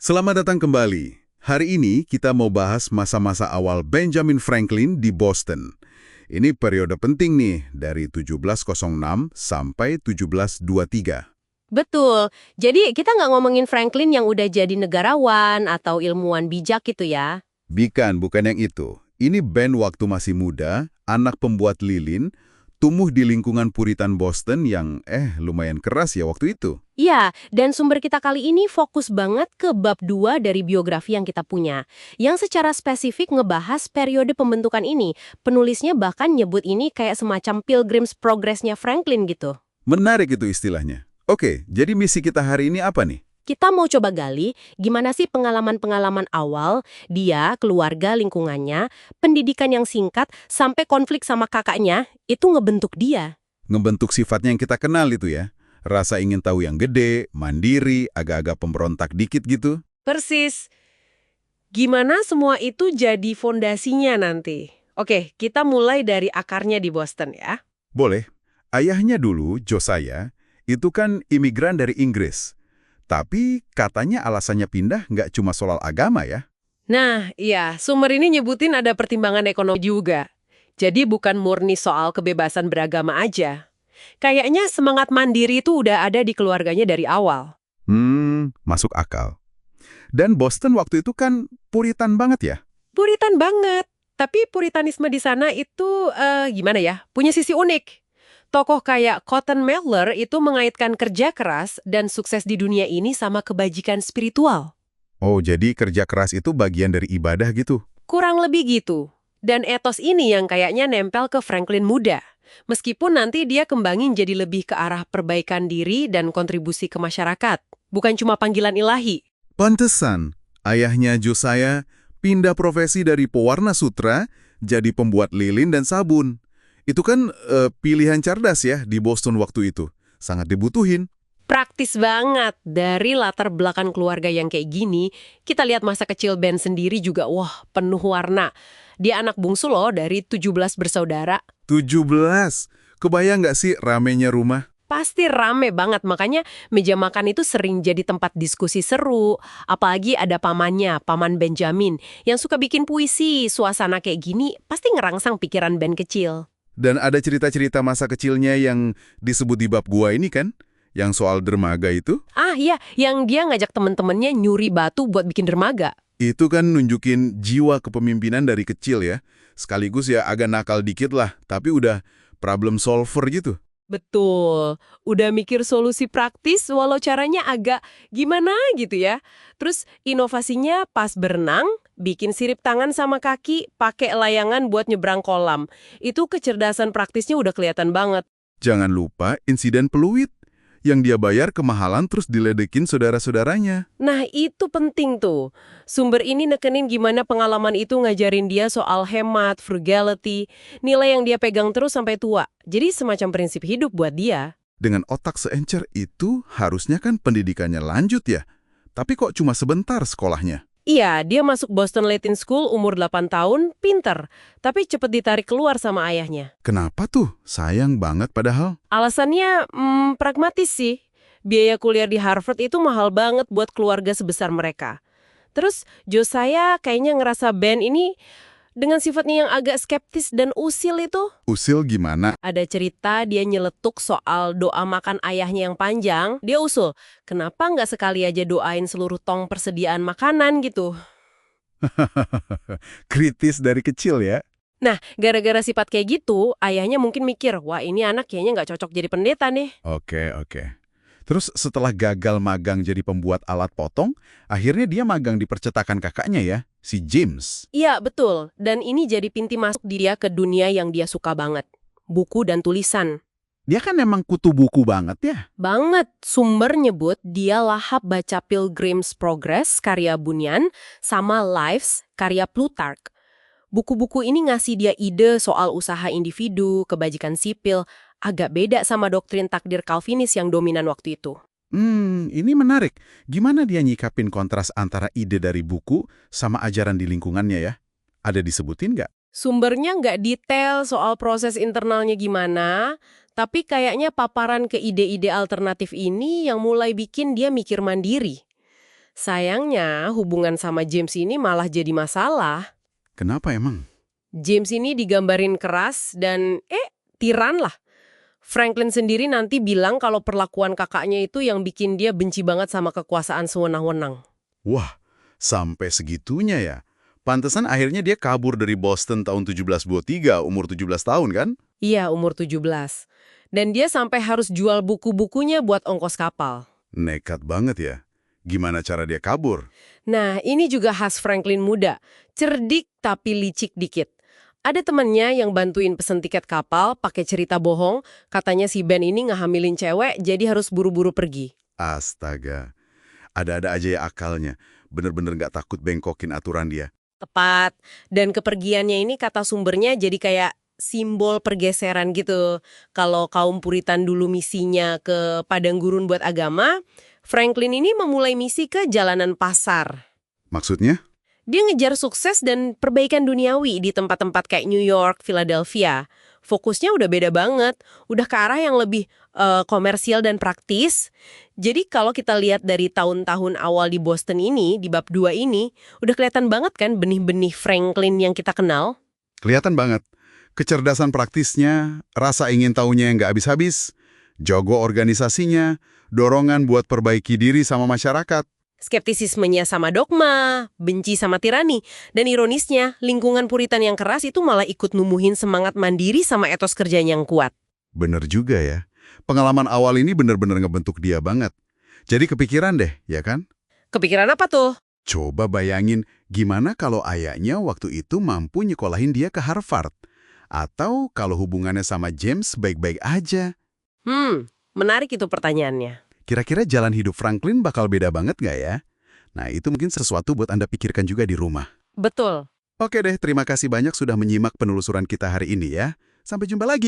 Selamat datang kembali. Hari ini kita mau bahas masa-masa awal Benjamin Franklin di Boston. Ini periode penting nih, dari 1706 sampai 1723. Betul. Jadi kita nggak ngomongin Franklin yang udah jadi negarawan atau ilmuwan bijak gitu ya. Bukan yang itu. Ini Ben waktu masih muda, anak pembuat lilin, tumbuh di lingkungan Puritan Boston yang lumayan keras ya waktu itu. Iya, dan sumber kita kali ini fokus banget ke bab 2 dari biografi yang kita punya, yang secara spesifik ngebahas periode pembentukan ini. Penulisnya bahkan nyebut ini kayak semacam Pilgrim's Progress-nya Franklin gitu. Menarik itu istilahnya. Oke, jadi misi kita hari ini apa nih? Kita mau coba gali gimana sih pengalaman-pengalaman awal, dia, keluarga, lingkungannya, pendidikan yang singkat, sampai konflik sama kakaknya, itu ngebentuk dia. Ngebentuk sifatnya yang kita kenal itu ya. Rasa ingin tahu yang gede, mandiri, agak-agak pemberontak dikit gitu. Persis. Gimana semua itu jadi fondasinya nanti? Oke, kita mulai dari akarnya di Boston ya. Boleh. Ayahnya dulu, Josiah, itu kan imigran dari Inggris. Tapi katanya alasannya pindah nggak cuma soal agama ya. Nah, iya, sumber ini nyebutin ada pertimbangan ekonomi juga. Jadi bukan murni soal kebebasan beragama aja. Kayaknya semangat mandiri itu udah ada di keluarganya dari awal. Masuk akal. Dan Boston waktu itu kan Puritan banget ya. Puritan banget. Tapi puritanisme di sana itu, gimana ya, punya sisi unik. Tokoh kayak Cotton Mather itu mengaitkan kerja keras dan sukses di dunia ini sama kebajikan spiritual. Oh, jadi kerja keras itu bagian dari ibadah gitu. Kurang lebih gitu. Dan etos ini yang kayaknya nempel ke Franklin muda. Meskipun nanti dia kembangin jadi lebih ke arah perbaikan diri dan kontribusi ke masyarakat. Bukan cuma panggilan ilahi. Pantesan, ayahnya Josiah pindah profesi dari pewarna sutra jadi pembuat lilin dan sabun. Itu kan pilihan cerdas ya di Boston waktu itu. Sangat dibutuhin. Praktis banget. Dari latar belakang keluarga yang kayak gini, kita lihat masa kecil Ben sendiri juga, wah, penuh warna. Dia anak bungsu loh dari 17 bersaudara. 17. Kebayang nggak sih ramenya rumah? Pasti rame banget, makanya meja makan itu sering jadi tempat diskusi seru. Apalagi ada pamannya, Paman Benjamin, yang suka bikin puisi. Suasana kayak gini pasti ngerangsang pikiran Ben kecil. Dan ada cerita-cerita masa kecilnya yang disebut di bab gua ini kan? Yang soal dermaga itu? Ah iya, yang dia ngajak temen-temennya nyuri batu buat bikin dermaga. Itu kan nunjukin jiwa kepemimpinan dari kecil ya. Sekaligus ya agak nakal dikit lah, tapi udah problem solver gitu. Betul, udah mikir solusi praktis walau caranya agak gimana gitu ya. Terus inovasinya pas berenang, bikin sirip tangan sama kaki, pakai layangan buat nyebrang kolam. Itu kecerdasan praktisnya udah kelihatan banget. Jangan lupa insiden peluit. Yang dia bayar kemahalan terus diledekin saudara-saudaranya. Nah itu penting tuh. Sumber ini nekenin gimana pengalaman itu ngajarin dia soal hemat, frugality, nilai yang dia pegang terus sampai tua. Jadi semacam prinsip hidup buat dia. Dengan otak seencer itu harusnya kan pendidikannya lanjut ya. Tapi kok cuma sebentar sekolahnya? Iya, dia masuk Boston Latin School umur 8 tahun, pinter. Tapi cepet ditarik keluar sama ayahnya. Kenapa tuh? Sayang banget padahal. Alasannya, pragmatis sih. Biaya kuliah di Harvard itu mahal banget buat keluarga sebesar mereka. Terus, Josiah kayaknya ngerasa Ben ini dengan sifatnya yang agak skeptis dan usil itu. Usil gimana? Ada cerita dia nyeletuk soal doa makan ayahnya yang panjang. Dia usul, kenapa nggak sekali aja doain seluruh tong persediaan makanan gitu. Kritis dari kecil ya. Nah, gara-gara sifat kayak gitu, ayahnya mungkin mikir, wah ini anak kayaknya nggak cocok jadi pendeta nih. Oke. Terus setelah gagal magang jadi pembuat alat potong, akhirnya dia magang di percetakan kakaknya ya, si James. Iya, betul. Dan ini jadi pintu masuk dia ke dunia yang dia suka banget. Buku dan tulisan. Dia kan emang kutu buku banget ya. Banget. Sumber nyebut dia lahap baca Pilgrim's Progress karya Bunyan sama Lives karya Plutarch. Buku-buku ini ngasih dia ide soal usaha individu, kebajikan sipil, agak beda sama doktrin takdir Calvinis yang dominan waktu itu. Ini menarik. Gimana dia nyikapin kontras antara ide dari buku sama ajaran di lingkungannya ya? Ada disebutin nggak? Sumbernya nggak detail soal proses internalnya gimana, tapi kayaknya paparan ke ide-ide alternatif ini yang mulai bikin dia mikir mandiri. Sayangnya, hubungan sama James ini malah jadi masalah. Kenapa emang? James ini digambarin keras dan tiran lah. Franklin sendiri nanti bilang kalau perlakuan kakaknya itu yang bikin dia benci banget sama kekuasaan sewenang-wenang. Wah, sampai segitunya ya. Pantesan akhirnya dia kabur dari Boston tahun 1723, umur 17 tahun kan? Iya, umur 17. Dan dia sampai harus jual buku-bukunya buat ongkos kapal. Nekat banget ya. Gimana cara dia kabur? Nah, ini juga khas Franklin muda. Cerdik tapi licik dikit. Ada temannya yang bantuin pesen tiket kapal pakai cerita bohong, katanya si Ben ini ngehamilin cewek jadi harus buru-buru pergi. Astaga. Ada-ada aja ya akalnya. Bener-bener nggak takut bengkokin aturan dia. Tepat. Dan kepergiannya ini kata sumbernya jadi kayak simbol pergeseran gitu. Kalau kaum Puritan dulu misinya ke padang gurun buat agama, Franklin ini memulai misi ke jalanan pasar. Maksudnya? Dia ngejar sukses dan perbaikan duniawi di tempat-tempat kayak New York, Philadelphia. Fokusnya udah beda banget, udah ke arah yang lebih komersial dan praktis. Jadi kalau kita lihat dari tahun-tahun awal di Boston ini, di bab 2 ini, udah kelihatan banget kan benih-benih Franklin yang kita kenal? Kelihatan banget. Kecerdasan praktisnya, rasa ingin tahunya yang nggak habis-habis, jago organisasinya, dorongan buat perbaiki diri sama masyarakat. Skeptisismenya sama dogma, benci sama tirani, dan ironisnya, lingkungan Puritan yang keras itu malah ikut numbuhin semangat mandiri sama etos kerjanya yang kuat. Bener juga ya. Pengalaman awal ini bener-bener ngebentuk dia banget. Jadi kepikiran deh, ya kan? Kepikiran apa tuh? Coba bayangin gimana kalau ayahnya waktu itu mampu nyekolahin dia ke Harvard. Atau kalau hubungannya sama James baik-baik aja. Menarik itu pertanyaannya. Kira-kira jalan hidup Franklin bakal beda banget nggak ya? Nah, itu mungkin sesuatu buat Anda pikirkan juga di rumah. Betul. Oke deh, terima kasih banyak sudah menyimak penelusuran kita hari ini ya. Sampai jumpa lagi.